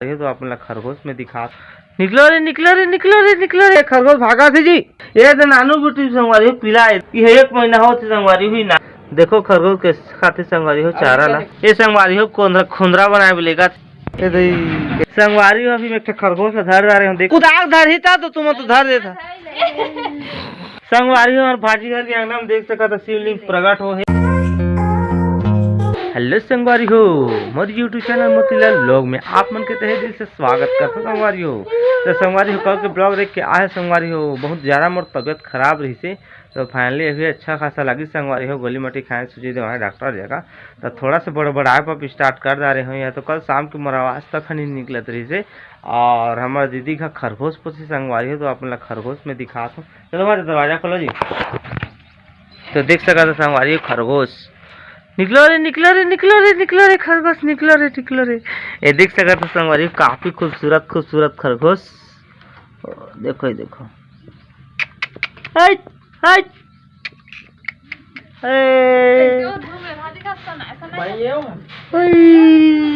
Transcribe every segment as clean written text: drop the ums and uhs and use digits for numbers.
ये तो अपना खरगोश में दिखा निकलो रे निकलो रे निकलो रे निकलो रे खरगोश भागा थे जी। ये तो नानू बुटी संगवारी हो पिला ये 1 महीना हो संगवारी हुई ना। देखो खरगोश के खाते संगवारी हो चारा ला ये संगवारी हो खुंदरा बनाए बोलेगा ये तो संगवारी हो अभी एक खरगोश धर रहे हो देख कुदार धर ही था तो तुम तो धर देता संगवारी हो और भाजी घर के अंगना में देख सका था शिवलिंग प्रकट हो है। हेलो संगवारी हो मोर यूट्यूब चैनल मोतीलाल ब्लॉग में आप मन के तहे दिल से स्वागत करता संगवारी हो। तो संगवारी हो कल के ब्लॉग देख के आए संगवारी हो बहुत ज़्यादा मोर तबियत खराब रही से तो फाइनली अभी अच्छा खासा लगी संगवारी हो गोली मटी खाए सूझी दे वहाँ डॉक्टर जगह तो थोड़ा सा बड़बड़ाए पर स्टार्ट कर दे रहे हो या तो कल शाम की मोर आवाज़ तक नहीं निकलत रही से। और हमारे दीदी का खरगोश पोसी संगवारी हो तो अपना खरगोश में दिखा दो। चलो हमारे दरवाजा खोलो जी तो देख सका था संगवारी हो खरगोश निकलो रे निकलो रे निकलो रे निकलो रे खरगोश निकलो रे ये देख सका था संगवारी काफी खूबसूरत खरगोश देखो ये देखो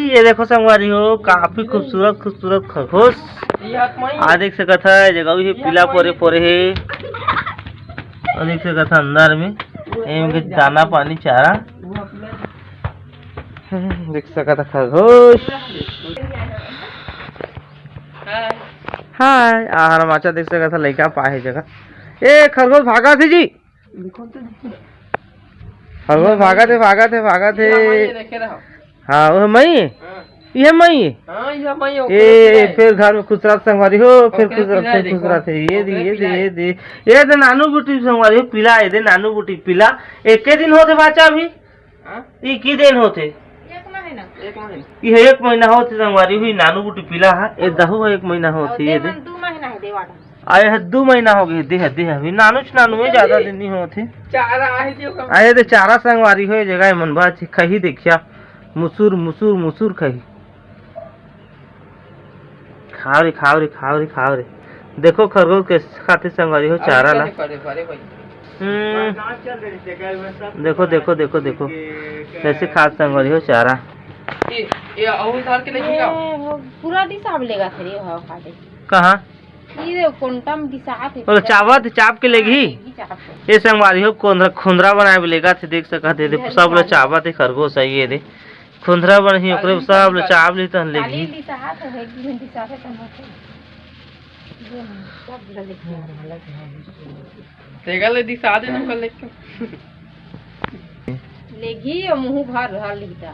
ये देखो संगवारी हो काफी खूबसूरत खरगोश आ देख सका था जगह भी पीला पोरे है और देख सका था अंदर में इनके दाना पानी चारा देख सका था खरगोश। हाय आहार माचा देख सका था लड़का पाए जगह ए खरगोश भागा थे जी खरगोश भागा थे हाँ वो मई ये मई ये फिर घर में खुसरा संगवारी हो फिर खुसरा थे ये दे नानू बुटी संगवारी हो पिला ये दे नानू बुटी पिला एक दिन होते बाचा अभी ये की दिन होते ये 1 महीना होते संगवारी हुई नानू बुटी पिला है ये दहु 1 महीना होती ये दे आए है 2 महीना हो गए दे अभी नानू में ज्यादा दिन नहीं होते आए दे चारा संगवारी हो जगह मन बात खही देखिया मुसूर खही खाओ रे देखो खरगोश के खाते संगवारी हो चारा ला देखो कैसे खाते संगवारी हो चारा पूरा डिसाब लेगा थे कहाँ चाप के लेगी ये संगवारी हो खुंदरा बनाए बोलेगा थे देख सका थे सब लोग चावत है खरगोश है ये दे खुंदरा बन ओकरे सब लोग चाव ली तन लेगी लेगी मुंह भर लिखता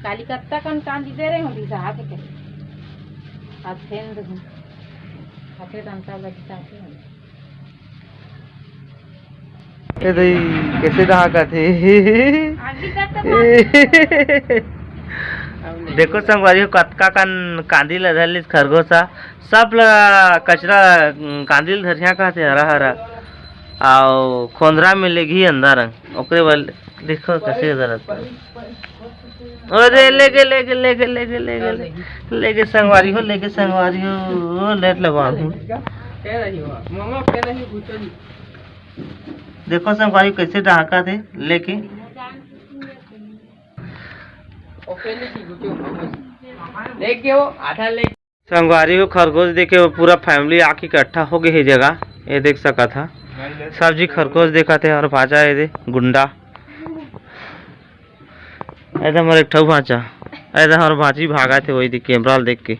कालिकत्ता कन कांदी दे रहे हो दिशा के अथेंद हाथे दंता लगता है ए दई कैसे ढाका थे देखो संगवारी हो कतका कन कांदिल धरली खरगोशा सब कचरा कांदिल धरिया कहते हरा आओ खोंदरा में लेगी अंदर ओकरे वाले देखो कैसे जरूरत अरे लेके संगवारी हो लेट लगा देखो संगवारी कैसे ढाका थे लेके संगवारी हो खरगोश देखे वो पूरा फैमिली आके इकट्ठा हो गई है जगह ये देख सका था सब्जी खरगोश देखा थे और भाजा ये गुंडा ऐसा हमारे ठऊ भाचा ऐसा हमारे भाजी भागा थे वही कैमरा देख के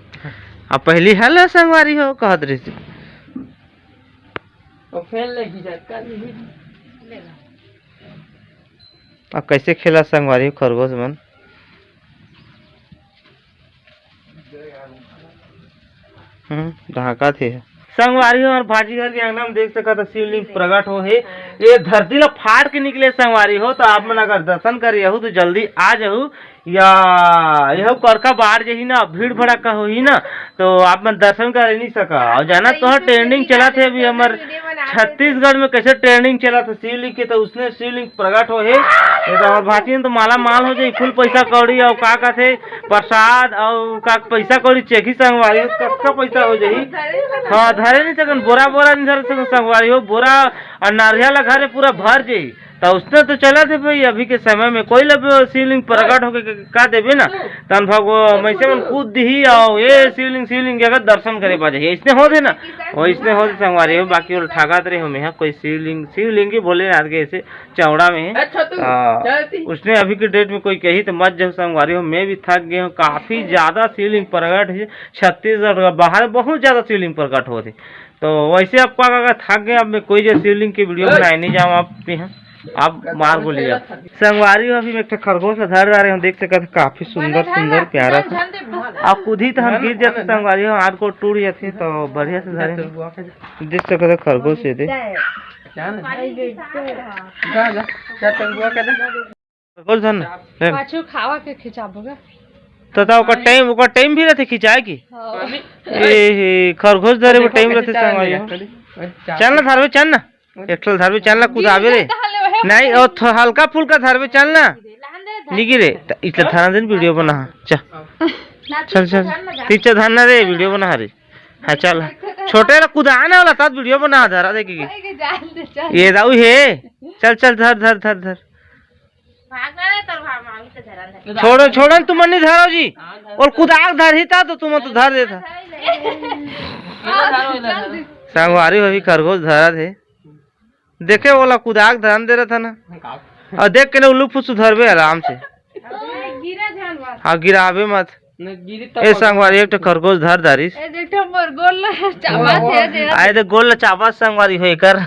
अब पहली हल संगवारी हो कहत रही थी अब कैसे खेला संगवारी खरगोश मन ढाका थे संगवारी हो और भाजी घर के अंगना में देख सका था शिवलिंग प्रकट हो है ये धरती ला फाड़ के निकले संगवारी हो तो आप मन अगर दर्शन कर यहू तो जल्दी आ जाऊ या यह करका बाहर जही ना भीड़ भड़का हो ही ना तो आप मन दर्शन कर नहीं सका और जाना तो ट्रेंडिंग चला थे अभी हमारे छत्तीसगढ़ में कैसे ट्रेंडिंग चला था शिवलिंग के तो उसने शिवलिंग प्रकट हो है ये तो भाटी तो माला माल हो जाये फुल पैसा कौड़ी और का थे प्रसाद और का पैसा कौड़ी चेकी संगवारी हो कतना पैसा हो जाही हाँ धरे नहीं सकन बोरा नहीं धरे सकन संगवारी हो बोरा और नारियल घर पूरा भर जाये तो उसने तो चला थे भाई अभी के समय में कोई लब शिवलिंग प्रकट होके का देवे ना तन भगो मैसे मन कूद दी आओ ये शिवलिंग के अगर दर्शन करे पा जाए इसने हो दे ना वो इसने हो संगवारी हो बाकी वो ठाकात रहे हो में कोई शिवलिंग ही बोले ना के ऐसे चौड़ा में है उसने अभी के डेट में कोई कही तो मत जब संगवारी हो मैं भी थक गया हूँ काफी ज्यादा शिवलिंग प्रकट है छत्तीसगढ़ बाहर बहुत ज्यादा शिवलिंग प्रकट होते तो वैसे आपको अगर थक गए अब मैं कोई जो शिवलिंग की वीडियो बनाए नहीं जाऊँ आप यहाँ आप मार बोलिए आप संगवारी अभी में एक खरगोश धर रहे हो देख सकते काफी सुंदर प्यारा सा आप खुद ही तो हम गिर जाते संगवारी हो हाथ को टूट जाते तो बढ़िया से धरे देख सकते खरगोश से दे खरगोश धन पाछू खावा के खिंचाबोगे तो ओका टाइम भी रहते खिंचाए की ए खरगोश धरे वो टाइम रहते संगवारी चल ना धरवे चल ना एक ठल धरवे चल ना कुदावे रे नहीं और हल्का फुल्का धरवे चल ना निगी रे इतने थाना दिन वीडियो बना चल तीचा धरना रे वीडियो बना रे हाँ चल छोटे ला कुदाना वाला तब वीडियो बना धरा देखेगी ये दाऊ है चल धर छोड़ो तुम नहीं धरो जी और कुदाग धर ही था तो तुम तो धर देता संगवारी अभी खरगोश धरा थे देखे वाला कुदाग धरन दे रहा था ना और देख के ना उल्लू फुसू धरबे आराम से हाँ गिरावे मत ए संगवारी एक खरगोश धर धरिस आए तो गोल चाबा संगवारी हो कर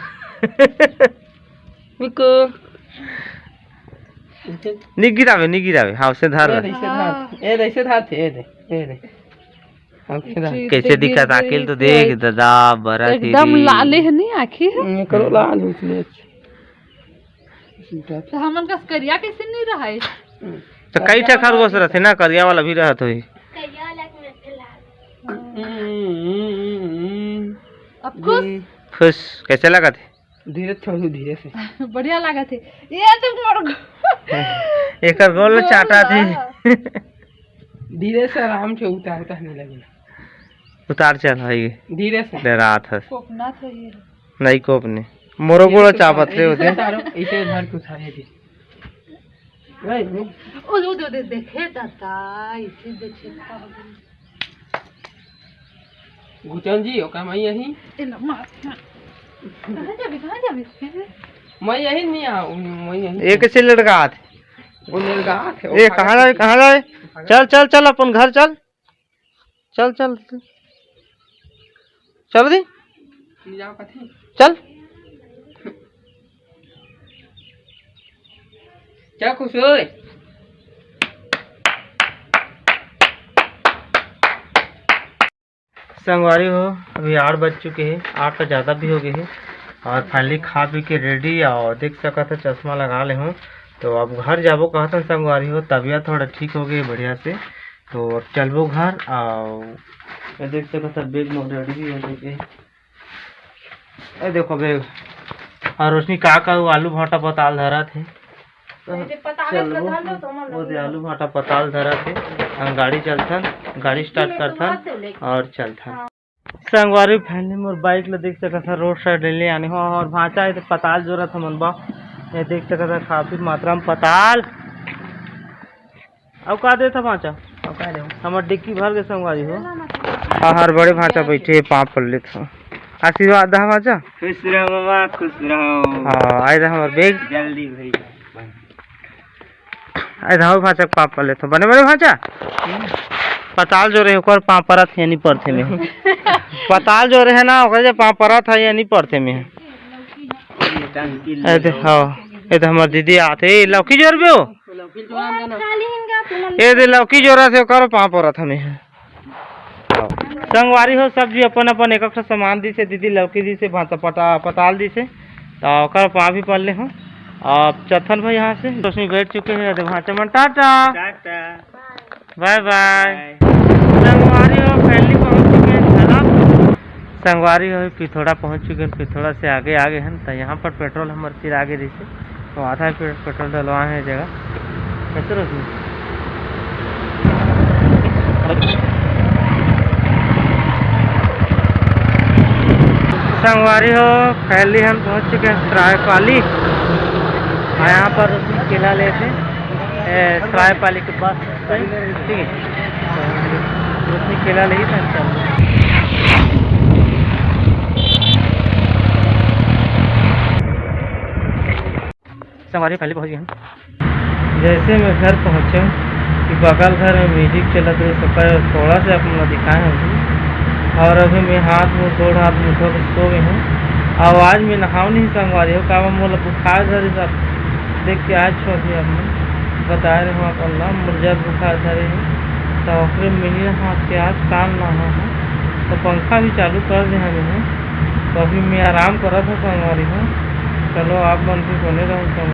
नहीं गिरावे हाँ उसे धर कैसे दिखा आखिर तो देख दादा बड़ा एकदम लाल है नहीं आखिर करो लाल इसलिए तो हमन का करिया कैसे नहीं रहा है तो कई ठा खरगोश रहते ना करिया वाला भी रहत होई अब खुश कैसे लगा थे धीरे छोड़ो धीरे से बढ़िया लगा थे ये तो मोर एक गोल चाटा थे धीरे से आराम से उतारता नहीं लगेगा उतार चल भाई धीरे से रात है कोपना चाहिए नहीं कोपने मोरो गोला चापत रे होते इसे धर के उठाए दी ओ देखे दादा इसे देखे गुचन जी ओका मैं यही कहां जाबी मैं यही नहीं आऊं मैं यही एक से लड़का हाथ वो लड़का ए कहां जाए चल अपन घर चल चल दी जाओ कथी चल क्या खुश होए संगवारी हो अभी 8 बज चुके हैं 8 तो ज़्यादा भी हो गए हैं और फाइनली खा पी के रेडी और देख सका था चश्मा लगा ले हूँ तो अब घर जाबो कहता संगवारी हो तबीयत थोड़ा ठीक हो गई बढ़िया से तो अब चलबो घर और देख सका था बैग में रेडी भी हो चुके देखो बैग और रोशनी का आलू भाटा पताल धरा थे वो आलू भाटा पताल धरा थे हम गाड़ी चलथन गाड़ी स्टार्ट करथन और चलथन संगवारी फैमिली मोर बाइक ला देख सका था रोड साइड ले आने हो और भाचा है तो पताल जरूरत है मनबा ये देख सका था काफी मात्रा में पताल अब का दे था भाचा हमार डिक्की भर के संगवारी हो हर बड़े भाचा बैठे पाँव पर ले था आशीर्वाद दा भाचा खुश रहो मामा खुश रहो हाँ आए था हमार बैग जल्दी भाई आए था भाचा पाँव पर ले था बने बने भाचा पताल जो रहे ओकर पाँव परत है नहीं पड़ते में पताल जो रहे ना ओकर जे पाँव परत है या नहीं पड़ते में हाँ ये तो हमार दीदी आते लौकी जोर भी हो ये दे लौकी जोरा से ओकर पाँव परत हमें संगवारी हो सब्जी अपन अपन एक एक सामान दी से दीदी लौकी दी से पताल दी से तो ओकर पाँव भी पड़ ले हो अब चथन भाई यहाँ से रोशनी बैठ चुके हैं भाचा मन टाटा बाय बाय संगवारी हो पहली पहुँच चुके हैं खराब संगवारी हो पिथौड़ा पहुँच चुके हैं पिथौड़ा से आगे हैं तो यहाँ पर पेट्रोल हमारे फिर आगे रही से तो आधा पेट्रोल डलवा है जगह कैसे रोशनी संगवारी हो पहली हम पहुँच चुके हैं सरायपाली हाँ यहाँ पर केला लेते सरायपाली के पास से, ठीक है। तो उसने केला ले था चल सवारी पहले पहुँच गए हम। जैसे मैं घर पहुँचे कि बगल घर में म्यूजिक चला तो सफर थोड़ा सा अपना दिखाए हैं अभी। और अभी मैं हाथ मुँह दो हाथ मुँह धो के सो गए हूँ। आवाज़ में नहाओ नहीं संगवारी हो का मोला बुखार धरे सब देख के आज छोड़ दिया आपने बता रहे हो आप अल्लाह मुझे बुखार धरे है तो फिर मिली हाथ के आज काम नहा है तो पंखा भी चालू कर दे हमें। तो अभी मैं आराम कर रहा था संगवारी हूँ। चलो आप मन भी बने रहो।